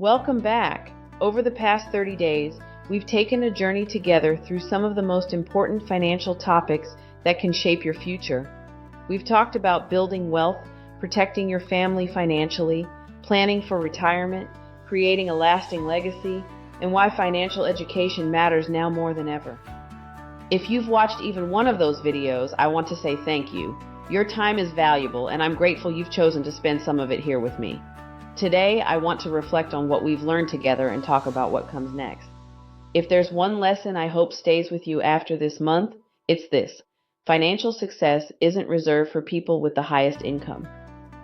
Welcome back. Over the past 30 days, we've taken a journey together through some of the most important financial topics that can shape your future. We've talked about building wealth, protecting your family financially, planning for retirement, creating a lasting legacy, and why financial education matters now more than ever. If you've watched even one of those videos, I want to say thank you. Your time is valuable, and I'm grateful you've chosen to spend some of it here with me. Today, I want to reflect on what we've learned together and talk about what comes next. If there's one lesson I hope stays with you after this month, it's this. Financial success isn't reserved for people with the highest income.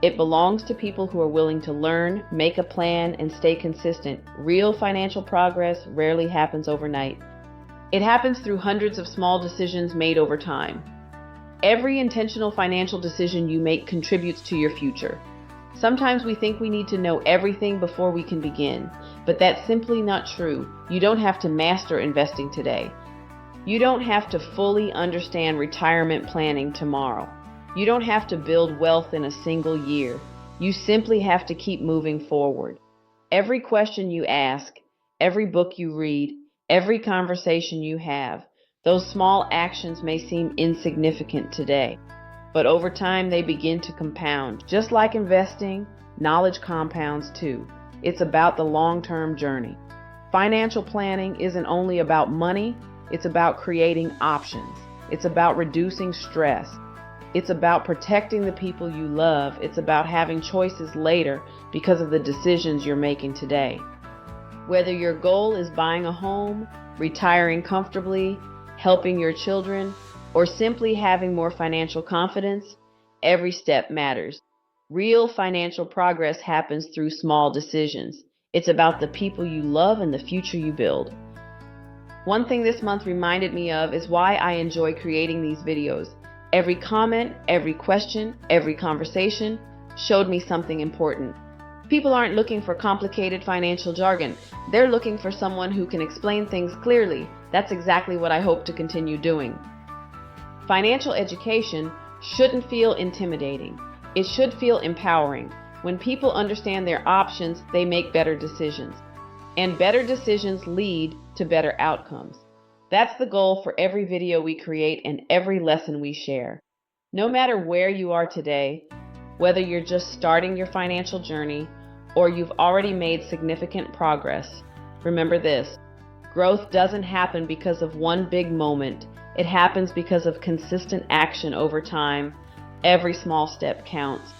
It belongs to people who are willing to learn, make a plan, and stay consistent. Real financial progress rarely happens overnight. It happens through hundreds of small decisions made over time. Every intentional financial decision you make contributes to your future. Sometimes we think we need to know everything before we can begin, but that's simply not true. You don't have to master investing today. You don't have to fully understand retirement planning tomorrow. You don't have to build wealth in a single year. You simply have to keep moving forward. Every question you ask, every book you read, every conversation you have, those small actions may seem insignificant today, but over time they begin to compound. Just like investing, knowledge compounds too. It's about the long-term journey. Financial planning isn't only about money, it's about creating options. It's about reducing stress. It's about protecting the people you love. It's about having choices later because of the decisions you're making today. Whether your goal is buying a home, retiring comfortably, helping your children, or simply having more financial confidence, every step matters. Real financial progress happens through small decisions. It's about the people you love and the future you build. One thing this month reminded me of is why I enjoy creating these videos. Every comment, every question, every conversation showed me something important. People aren't looking for complicated financial jargon. They're looking for someone who can explain things clearly. That's exactly what I hope to continue doing. Financial education shouldn't feel intimidating. It should feel empowering. When people understand their options, they make better decisions. And better decisions lead to better outcomes. That's the goal for every video we create and every lesson we share. No matter where you are today, whether you're just starting your financial journey or you've already made significant progress, remember this: growth doesn't happen because of one big moment. It happens because of consistent action over time. Every small step counts.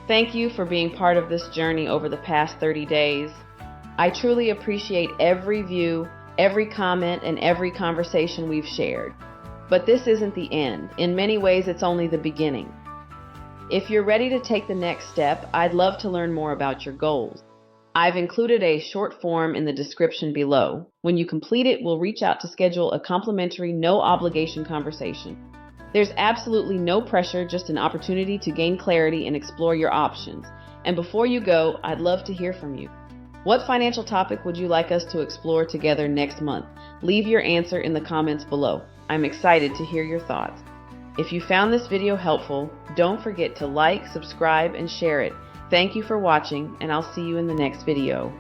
Thank you for being part of this journey over the past 30 days. I truly appreciate every view, every comment, and every conversation we've shared. But this isn't the end. In many ways, it's only the beginning. If you're ready to take the next step, I'd love to learn more about your goals. I've included a short form in the description below. When you complete it, we'll reach out to schedule a complimentary, no-obligation conversation. There's absolutely no pressure, just an opportunity to gain clarity and explore your options. And before you go, I'd love to hear from you. What financial topic would you like us to explore together next month? Leave your answer in the comments below. I'm excited to hear your thoughts. If you found this video helpful, don't forget to like, subscribe, and share it. Thank you for watching, and I'll see you in the next video.